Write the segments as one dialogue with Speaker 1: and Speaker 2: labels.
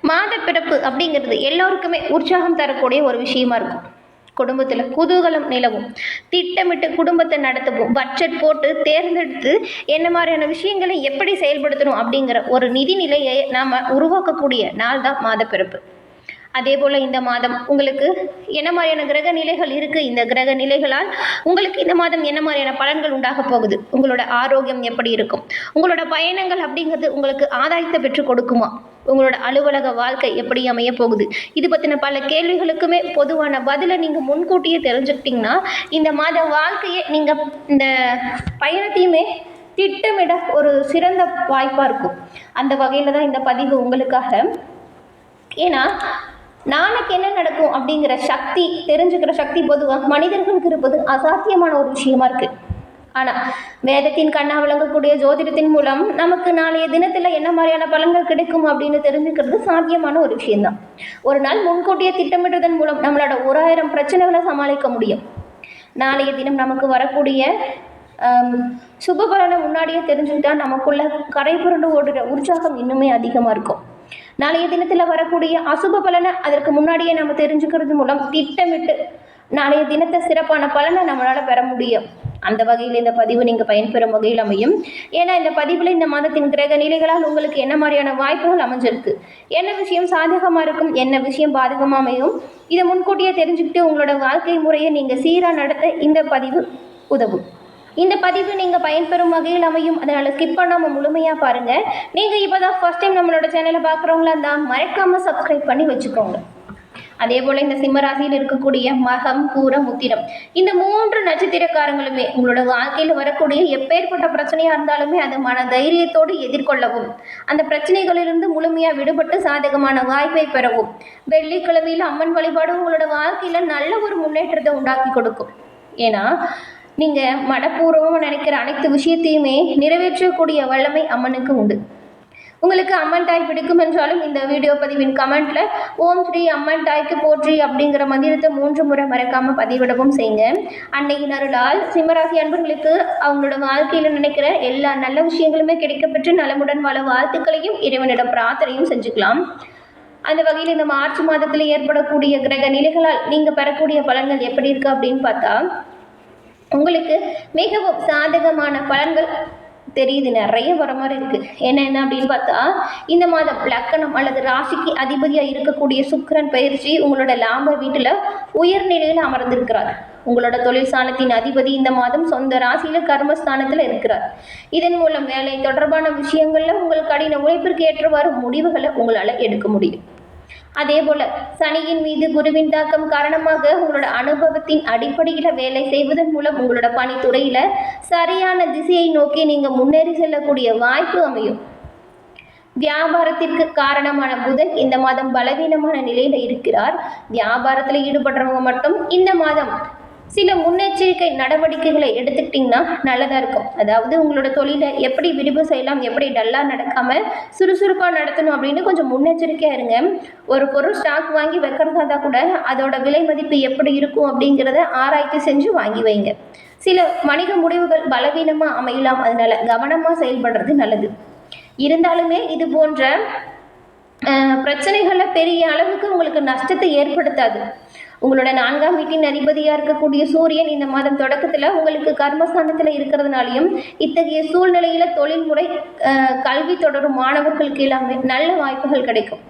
Speaker 1: மாத பிறப்பு அப்படிங்கிறது எல்லோருக்குமே உற்சாகம் தரக்கூடிய ஒரு விஷயமா இருக்கும். குடும்பத்தில் குதூகலம் நிலவும், திட்டமிட்டு குடும்பத்தை நடத்தவும், பட்ஜெட் போட்டு தேர்ந்தெடுத்து என்ன மாதிரியான விஷயங்களை எப்படி செயல்படுத்தணும் அப்படிங்கிற ஒரு நிதி நிலையை நாம் உருவாக்கக்கூடிய நாள் தான் மாத பிறப்பு. அதே போல் இந்த மாதம் உங்களுக்கு என்ன மாதிரியான கிரக நிலைகள் இருக்குது, இந்த கிரக நிலைகளால் உங்களுக்கு இந்த மாதம் என்ன மாதிரியான பலன்கள் உண்டாக போகுது, உங்களோட ஆரோக்கியம் எப்படி இருக்கும், உங்களோட பயணங்கள் அப்படிங்கிறது உங்களுக்கு ஆதாயத்தை பெற்றுக் கொடுக்குமா, உங்களோட அலுவலக வாழ்க்கை எப்படி அமைய போகுது, இது பற்றின பல கேள்விகளுக்குமே பொதுவான பதிலை நீங்கள் முன்கூட்டியே தெரிஞ்சுக்கிட்டிங்கன்னா இந்த மாத வாழ்க்கையை நீங்கள் இந்த பயணத்தையுமே திட்டமிட ஒரு சிறந்த வாய்ப்பாக இருக்கும். அந்த வகையில் தான் இந்த பதிவு உங்களுக்காக. ஏன்னா நாளைக்கு என்ன நடக்கும் அப்படிங்கிற சக்தி, தெரிஞ்சுக்கிற சக்தி பொதுவாக மனிதர்களுக்கு இருப்பது அசாத்தியமான ஒரு விஷயமா இருக்குது. ஆனால் வேதத்தின் கண்ணா விளங்கக்கூடிய ஜோதிடத்தின் மூலம் நமக்கு நாளைய தினத்தில் என்ன மாதிரியான பலன்கள் கிடைக்கும் அப்படின்னு தெரிஞ்சுக்கிறது சாத்தியமான ஒரு விஷயம்தான். ஒரு நாள் முன்கூட்டியே திட்டமிடுவதன் மூலம் நம்மளோட 1000 பிரச்சனைகளை சமாளிக்க முடியும். நாளைய தினம் நமக்கு வரக்கூடிய சுப பலனை முன்னாடியே தெரிஞ்சுக்கிட்டா நமக்குள்ள கரை புரண்டு ஓடுற உற்சாகம் இன்னுமே அதிகமாக இருக்கும். நாளைய தினத்தில் வரக்கூடிய அசுப பலனை அதற்கு முன்னாடியே நம்ம தெரிஞ்சுக்கிறது மூலம் திட்டமிட்டு நாளைய தினத்தை சிறப்பான பலனை நம்மளால் பெற முடியும். அந்த வகையில் இந்த பதிவு நீங்கள் பயன்பெறும் வகையில் அமையும். ஏன்னா இந்த பதிவில் இந்த மாதத்தின் கிரக நிலைகளால் உங்களுக்கு என்ன மாதிரியான வாய்ப்புகள் அமைஞ்சிருக்கு, என்ன விஷயம் சாதகமாக இருக்கும், என்ன விஷயம் பாதகமாக அமையும், இதை முன்கூட்டியே தெரிஞ்சுக்கிட்டு உங்களோட வாழ்க்கை முறையை நீங்கள் சீராக நடத்த இந்த பதிவு உதவும். இந்த பதிவு நீங்கள் பயன்பெறும் வகையில் அமையும். அதனால் ஸ்கிப் பண்ணாமல் முழுமையாக பாருங்கள். நீங்கள் இப்போ தான் ஃபர்ஸ்ட் டைம் நம்மளோட சேனலை பார்க்குறவங்களா இருந்தால் மறக்காமல் சப்ஸ்கிரைப் பண்ணி வச்சுக்கோங்க. அதே போல் இந்த சிம்மராசியில் இருக்கக்கூடிய மகம், பூரம், உத்திரம் இந்த 3 நட்சத்திரக்காரங்களுமே உங்களோட வாழ்க்கையில் வரக்கூடிய எப்பேற்பட்ட பிரச்சனையாக இருந்தாலுமே அதை மன தைரியத்தோடு எதிர்கொள்ளவும், அந்த பிரச்சனைகளிலிருந்து முழுமையாக விடுபட்டு சாதகமான வாய்ப்பை பெறவும், வெள்ளிக்கிழமையில் அம்மன் வழிபாடு உங்களோட வாழ்க்கையில் நல்ல ஒரு முன்னேற்றத்தை உண்டாக்கி கொடுக்கும். ஏன்னா நீங்கள் மனப்பூர்வமாக நினைக்கிற அனைத்து விஷயத்தையுமே நிறைவேற்றக்கூடிய வல்லமை அம்மனுக்கு உண்டு. உங்களுக்கு அம்மன் தாய் பிடிக்கும் என்றாலும் இந்த வீடியோ பதிவின் கமெண்ட்டில் ஓம் ஸ்ரீ அம்மன் தாய்க்கு போற்றி அப்படிங்கிற மந்திரத்தை 3 முறை மறக்காமல் பதிவிடவும் செய்யுங்க. அன்னையின் அருளால் சிம்மராசி அன்பர்களுக்கு அவங்களோட வாழ்க்கையில் நினைக்கிற எல்லா நல்ல விஷயங்களுமே கிடைக்கப்பெற்று நலமுடன் வாழ வாழ்த்துக்களையும் இறைவனிடம் பிரார்த்தனையும் செஞ்சுக்கலாம். அந்த வகையில் இந்த மார்ச் மாதத்தில் ஏற்படக்கூடிய கிரக நிலைகளால் நீங்கள் பெறக்கூடிய பலன்கள் எப்படி இருக்குது அப்படின்னு பார்த்தா உங்களுக்கு மிகவும் சாதகமான பலன்கள் தெரியுது, நிறைய வர மாதிரி இருக்குது. என்னென்ன அப்படின்னு பார்த்தா இந்த மாதம் லக்கணம் அல்லது ராசிக்கு அதிபதியாக இருக்கக்கூடிய சுக்கிரன் பயிற்சி உங்களோட லாப வீட்டில் உயர்நிலையில் அமர்ந்திருக்கிறார். உங்களோட தொழில் ஸ்தானத்தின் அதிபதி இந்த மாதம் சொந்த ராசியில் கர்மஸ்தானத்தில் இருக்கிறார். இதன் மூலம் வேலை தொடர்பான விஷயங்களில் உங்கள் கடின உழைப்பிற்கு ஏற்றவாறு முடிவுகளை உங்களால் எடுக்க முடியும். அதே போல சனியின் மீது குருவின் தாக்கம் காரணமாக உங்களோட அனுபவத்தின் அடிப்படையில் வேலை செய்வதன் மூலம் உங்களோட பணித்துறையில சரியான திசையை நோக்கி நீங்க முன்னேறி செல்லக்கூடிய வாய்ப்பு அமையும். வியாபாரத்திற்கு காரணமான புதன் இந்த மாதம் பலவீனமான நிலையில இருக்கிறார். வியாபாரத்தில் ஈடுபடுறவங்க மட்டும் இந்த மாதம் சில முன்னெச்சரிக்கை நடவடிக்கைகளை எடுத்துக்கிட்டிங்கன்னா நல்லதாக இருக்கும். அதாவது உங்களோட தொழிலை எப்படி விரிவு செய்யலாம், எப்படி டல்லாக நடக்காமல் சுறுசுறுப்பாக நடத்தணும் அப்படின்னு கொஞ்சம் முன்னெச்சரிக்கையாக இருங்க. ஒரு பொருள் ஸ்டாக் வாங்கி வைக்கிறதா தான் கூட அதோட விலை மதிப்பு எப்படி இருக்கும் அப்படிங்கிறத ஆராய்ச்சி செஞ்சு வாங்கி வைங்க. சில வணிக முடிவுகள் பலவீனமாக அமையலாம், அதனால் கவனமாக செயல்படுறது நல்லது. இருந்தாலுமே இது போன்ற பிரச்சனைகளை பெரிய அளவுக்கு உங்களுக்கு நஷ்டத்தை ஏற்படுத்தாது. உங்களோட 4ஆம் வீட்டின் அதிபதியாக இருக்கக்கூடிய சூரியன் இந்த மாதம் தொடக்கத்தில் உங்களுக்கு கர்மஸ்தானத்தில் இருக்கிறதுனாலையும் இத்தகைய சூழ்நிலையில் தொழில்முறை கல்வி தொடரும் மாணவர்களுக்கு எல்லாமே நல்ல வாய்ப்புகள் கிடைக்கும்.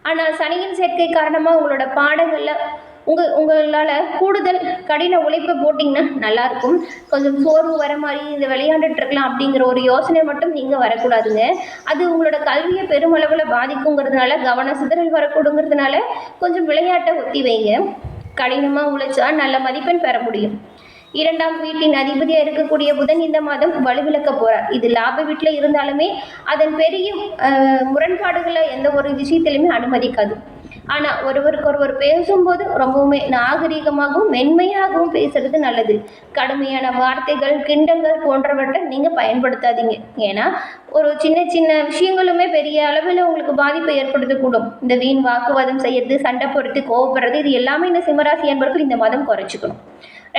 Speaker 1: ஆனால் சனியின் சேர்க்கை காரணமாக உங்களோட பாடங்களில் உங்களால் கூடுதல் கடின உழைப்பை போட்டிங்கன்னா நல்லாயிருக்கும். கொஞ்சம் சோர்வு வர மாதிரி இந்த விளையாண்டுட்டு இருக்கலாம் அப்படிங்கிற ஒரு யோசனை மட்டும் நீங்கள் வரக்கூடாதுங்க. அது உங்களோட கல்வியை பெருமளவில் பாதிக்குங்கிறதுனால கவன சிதறல் வரக்கூடுங்கிறதுனால கொஞ்சம் விளையாட்டை ஒத்தி வைங்க. கடினமாக உழைச்சா நல்ல மதிப்பெண் பெற முடியும். 2ஆம் வீட்டின் அதிபதியாக இருக்கக்கூடிய புதன் இந்த மாதம் வலுவிழக்க போகிறார். இது லாப வீட்டில் இருந்தாலுமே அதன் பெரிய முரண்பாடுகளை எந்த ஒரு விஷயத்திலுமே அனுமதிக்காது. ஆனால் ஒருவருக்கொருவர் பேசும்போது ரொம்பவுமே நாகரீகமாகவும் மென்மையாகவும் பேசுறது நல்லது. கடுமையான வார்த்தைகள், கிண்டல்கள் போன்றவற்றை நீங்கள் பயன்படுத்தாதீங்க. ஏன்னா ஒரு சின்ன சின்ன விஷயங்களுமே பெரிய அளவில் உங்களுக்கு பாதிப்பை ஏற்படுத்தக்கூடும். இந்த வீண் வாக்குவாதம் செய்யறது, சண்டை போடுறது, கோவப்படுறது இது எல்லாமே இந்த சிம்மராசி என்பவர்கள் இந்த மாதம் குறைச்சிக்கணும்.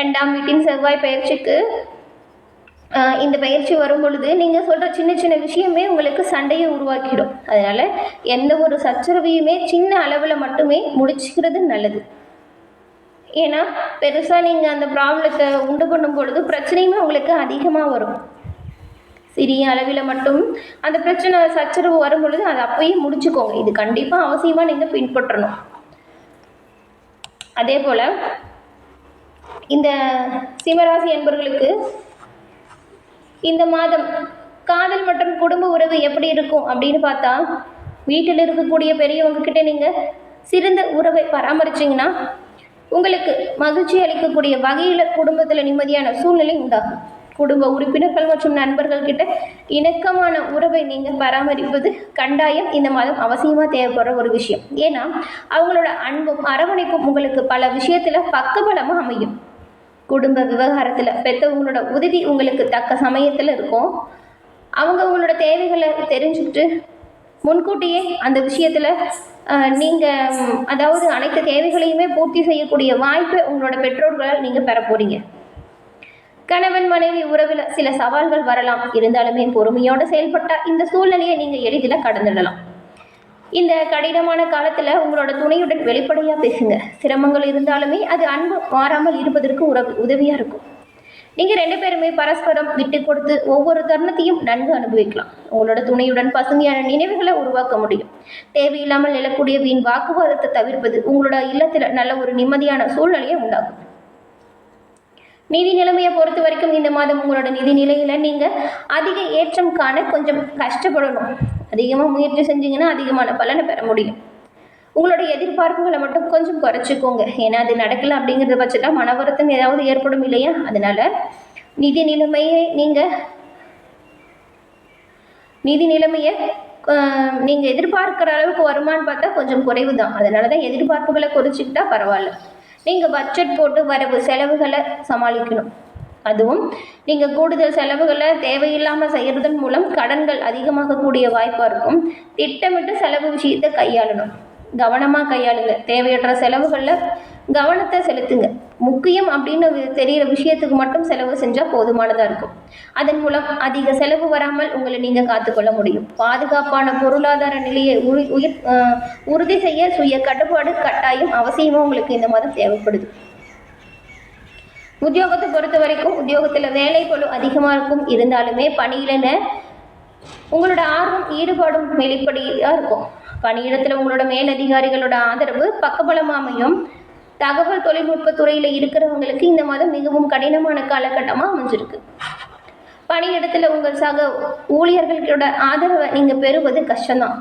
Speaker 1: 2ஆம் வீட்டின் செவ்வாய் பயிற்சிக்கு இந்த பயிற்சி வரும் பொழுது நீங்கள் சொல்கிற சின்ன சின்ன விஷயமே உங்களுக்கு சண்டையை உருவாக்கிடும். அதனால் எந்த ஒரு சச்சரவையுமே சின்ன அளவில் மட்டுமே முடிச்சுக்கிறது நல்லது. ஏன்னா பெருசாக நீங்கள் அந்த ப்ராப்ளத்தை உண்டு பண்ணும் பொழுது பிரச்சனையுமே உங்களுக்கு அதிகமாக வரும். சிறிய அளவில் மட்டும் அந்த பிரச்சனை சச்சரவு வரும் பொழுது அதை அப்பயே முடிச்சுக்கோங்க. இது கண்டிப்பாக அவசியமாக நீங்கள் பின்பற்றணும். அதே போல் இந்த சிம்மராசி என்பவர்களுக்கு இந்த மாதம் காதல் மற்றும் குடும்ப உறவு எப்படி இருக்கும் அப்படின்னு பார்த்தா, வீட்டில் இருக்கக்கூடிய பெரியவங்க கிட்ட நீங்கள் சிறந்த உறவை பராமரிச்சிங்கன்னா உங்களுக்கு மகிழ்ச்சி அளிக்கக்கூடிய வகையில் குடும்பத்தில் நிம்மதியான சூழ்நிலை உண்டாகும். குடும்ப உறுப்பினர்கள் மற்றும் நண்பர்கள் கிட்ட இணக்கமான உறவை நீங்கள் பராமரிப்பது கண்டாயம் இந்த மாதம் அவசியமாக தேவைப்படுற ஒரு விஷயம். ஏன்னா அவங்களோட அன்பும் அரவணைப்பும் உங்களுக்கு பல விஷயத்தில் பக்கபலமாக அமையும். குடும்ப விவகாரத்தில் பெற்றவங்களோட உதவி உங்களுக்கு தக்க சமயத்தில் இருக்கும். அவங்களோட தேவைகளை தெரிஞ்சுக்கிட்டு முன்கூட்டியே அந்த விஷயத்தில் நீங்கள் அதாவது அனைத்து தேவைகளையுமே பூர்த்தி செய்யக்கூடிய வாய்ப்பை உங்களோட பெற்றோர்களால் நீங்கள் பெற போகிறீங்க. கணவன் மனைவி உறவில் சில சவால்கள் வரலாம். இருந்தாலுமே பொறுமையோடு செயல்பட்டால் இந்த சூழ்நிலையை நீங்கள் எளிதில் கடந்துடலாம். இந்த கடினமான காலத்தில் உங்களோட துணையுடன் வெளிப்படையாக பேசுங்க. சிரமங்கள் இருந்தாலுமே அது அன்பு மாறாமல் இருப்பதற்கு உதவியாக இருக்கும். நீங்கள் 2 பேருமே பரஸ்பரம் விட்டு கொடுத்து ஒவ்வொரு தருணத்தையும் நன்கு அனுபவிக்கலாம். உங்களோட துணையுடன் பசுமையான நினைவுகளை உருவாக்க முடியும். தேவையில்லாமல் எழக்கூடிய வீண் வாக்குவாதத்தை தவிர்ப்பது உங்களோட இல்லத்தில் நல்ல ஒரு நிம்மதியான சூழ்நிலையை உண்டாகும். நிதி நிலைமையை பொறுத்த வரைக்கும் இந்த மாதம் உங்களோட நிதி நிலையில் நீங்கள் அதிக ஏற்றம் காண கொஞ்சம் கஷ்டப்படணும். அதிகமாக முயற்சி செஞ்சீங்கன்னா அதிகமான பலனை பெற முடியும். உங்களோட எதிர்பார்ப்புகளை மட்டும் கொஞ்சம் குறைச்சிக்கோங்க. ஏன்னா அது நடக்கல அப்படிங்கிறத பட்சத்தில் மன வருத்தம் ஏதாவது ஏற்படும் இல்லையா? அதனால நிதி நிலைமையை நீங்கள் எதிர்பார்க்குற அளவுக்கு வருமானு பார்த்தா கொஞ்சம் குறைவு தான். அதனால தான் எதிர்பார்ப்புகளை குறைச்சிக்கிட்டா பரவாயில்ல. நீங்கள் பட்ஜெட் போட்டு வரவு செலவுகளை சமாளிக்கணும். அதுவும் நீங்கள் கூடுதல் செலவுகளை தேவையில்லாமல் செய்கிறதன் மூலம் கடன்கள் அதிகமாகக்கூடிய வாய்ப்பாக இருக்கும். திட்டமிட்டு செலவு விஷயத்தை கையாளணும். கவனமாக கையாளுங்க. தேவையற்ற செலவுகளில் கவனத்தை செலுத்துங்க. முக்கியம் அப்படின்னு தெரிகிற விஷயத்துக்கு மட்டும் செலவு செஞ்சால் போதுமானதாக இருக்கும். அதன் மூலம் அதிக செலவு வராமல் உங்களை நீங்கள் காத்துக்கொள்ள முடியும். பாதுகாப்பான பொருளாதார நிலையை உறுதி செய்ய சுய கட்டுப்பாடு கட்டாயம் அவசியமாக உங்களுக்கு இந்த மாதம் தேவைப்படுது. உத்தியோகத்தை பொறுத்த வரைக்கும் உத்தியோகத்தில் வேலை பளு அதிகமாக இருக்கும். இருந்தாலுமே பணியில உங்களோட ஆர்வம் ஈடுபாடும் வெளிப்படையாக இருக்கும். பணியிடத்தில் உங்களோட மேலதிகாரிகளோட ஆதரவு பக்கபலமாக அமையும். தகவல் தொழில்நுட்ப துறையில் இருக்கிறவங்களுக்கு இந்த மாதம் மிகவும் கடினமான காலகட்டமாக அமைஞ்சிருக்கு. பணியிடத்தில் உங்கள் சக ஊழியர்களோட ஆதரவை நீங்கள் பெறுவது கஷ்டம்தான்.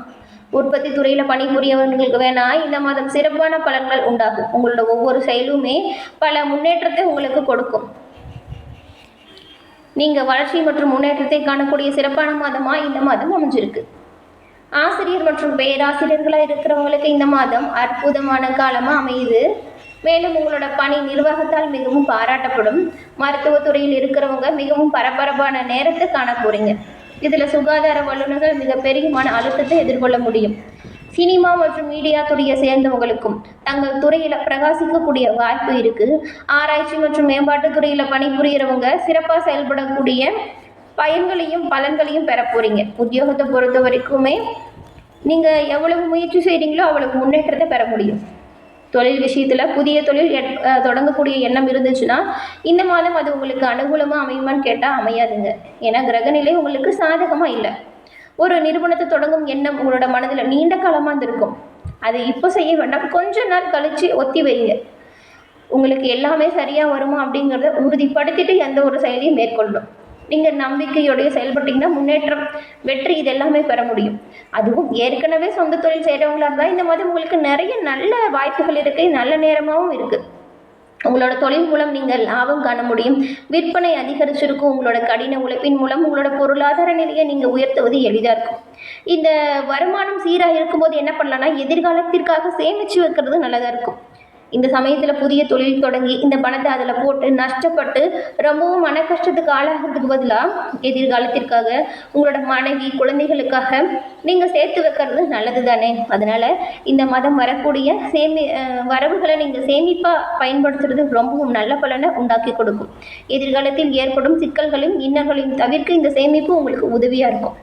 Speaker 1: உற்பத்தி துறையில் பணிபுரியவர்களுக்கு வேணால் இந்த மாதம் சிறப்பான பலன்கள் உண்டாகும். உங்களோட ஒவ்வொரு செயலுமே பல முன்னேற்றத்தை உங்களுக்கு கொடுக்கும். நீங்கள் வளர்ச்சி மற்றும் முன்னேற்றத்தை காணக்கூடிய சிறப்பான மாதமாக இந்த மாதம் அமைஞ்சிருக்கு. ஆசிரியர் மற்றும் பேராசிரியர்களாக இருக்கிறவங்களுக்கு இந்த மாதம் அற்புதமான காலமாக அமையுது. மேலும் உங்களோட பணி நிர்வாகத்தால் மிகவும் பாராட்டப்படும். மருத்துவத்துறையில் இருக்கிறவங்க மிகவும் பரபரப்பான நேரத்தை காண போகிறீங்க. இதில் சுகாதார வல்லுநர்கள் மிகப்பெரிய மன அழுத்தத்தை எதிர்கொள்ள முடியும். சினிமா மற்றும் மீடியா துறையை சேர்ந்தவங்களுக்கும் தங்கள் துறையில் பிரகாசிக்கக்கூடிய வாய்ப்பு இருக்குது. ஆராய்ச்சி மற்றும் மேம்பாட்டு துறையில் பணிபுரியறவங்க சிறப்பாக செயல்படக்கூடிய பயன்களையும் பலன்களையும் பெற போகிறீங்க. உத்தியோகத்தை பொறுத்த வரைக்குமே நீங்கள் எவ்வளவு முயற்சி செய்கிறீங்களோ அவ்வளவு முன்னேற்றத்தை பெற முடியும். தொழில் விஷயத்தில் புதிய தொழில் தொடங்கக்கூடிய எண்ணம் இருந்துச்சுன்னா இந்த மாதம் அது உங்களுக்கு அனுகூலமாக அமையுமான்னு கேட்டால் அமையாதுங்க. ஏன்னா கிரகநிலை உங்களுக்கு சாதகமாக இல்லை. ஒரு நிறுவனத்தை தொடங்கும் எண்ணம் உங்களோட மனதில் நீண்ட காலமாக இருந்திருக்கும். அதை இப்போ செய்ய வேண்டாம், கொஞ்ச நாள் கழித்து ஒத்தி வைங்க. உங்களுக்கு எல்லாமே சரியாக வருமா அப்படிங்கிறத உறுதிப்படுத்திட்டு எந்த ஒரு செயலையும் மேற்கொள்ளணும். நீங்கள் நம்பிக்கையோடைய செயல்பட்டீங்கன்னா முன்னேற்றம், வெற்றி இது எல்லாமே பெற முடியும். அதுவும் ஏற்கனவே சொந்த தொழில் செய்கிறவங்களா இருந்தால் இந்த மாதிரி உங்களுக்கு நிறைய நல்ல வாய்ப்புகள் இருக்குது. நல்ல நேரமாகவும் இருக்குது. உங்களோட தொழில் மூலம் நீங்கள் லாபம் காண முடியும். விற்பனை அதிகரிச்சிருக்கும். உங்களோட கடின உழைப்பின் மூலம் உங்களோட பொருளாதார நிலையை நீங்கள் உயர்த்துவது எளிதாக இருக்கும். இந்த வருமானம் சீராக இருக்கும்போது என்ன பண்ணலான்னா எதிர்காலத்திற்காக சேமித்து வைக்கிறது நல்லதாக இருக்கும். இந்த சமயத்தில் புதிய தொழில் தொடங்கி இந்த பணத்தை அதில் போட்டு நஷ்டப்பட்டு ரொம்பவும் மன கஷ்டத்துக்கு ஆளாகிறதுக்கு பதிலாக எதிர்காலத்திற்காக உங்களோட மனைவி குழந்தைகளுக்காக நீங்கள் சேர்த்து வைக்கிறது நல்லது தானே. அதனால் இந்த மாதம் வரக்கூடிய வரவுகளை நீங்கள் சேமிப்பாக பயன்படுத்துறது ரொம்பவும் நல்ல பலனை உண்டாக்கி கொடுக்கும். எதிர்காலத்தில் ஏற்படும் சிக்கல்களையும் இன்னல்களையும் தவிர்க்க இந்த சேமிப்பு உங்களுக்கு உதவியாக இருக்கும்.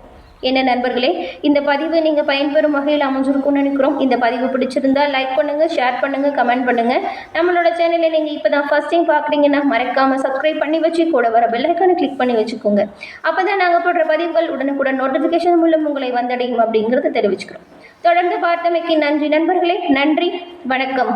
Speaker 1: என்ன நண்பர்களே, இந்த பதிவு நீங்கள் பயன்பெறும் வகையில் அமைஞ்சிருக்கும்னு நினைக்கிறோம். இந்த பதிவு பிடிச்சிருந்தா லைக் பண்ணுங்கள், ஷேர் பண்ணுங்கள், கமெண்ட் பண்ணுங்கள். நம்மளோட சேனலை நீங்கள் இப்போ தான் ஃபஸ்ட் டைம் பார்க்குறீங்கன்னா மறக்காமல் சப்ஸ்கிரைப் பண்ணி வச்சு கூட வர பெல் ஐக்கானை கிளிக் பண்ணி வச்சுக்கோங்க. அப்போ தான் நாங்கள் போடுற பதிவுகள் உடனுக்குடன் நோட்டிஃபிகேஷன் மூலம் உங்களை வந்தடையும் அப்படிங்கிறத தெரிவிச்சுக்கிறோம். தொடர்ந்து பார்த்தமைக்கு நன்றி நண்பர்களே. நன்றி, வணக்கம்.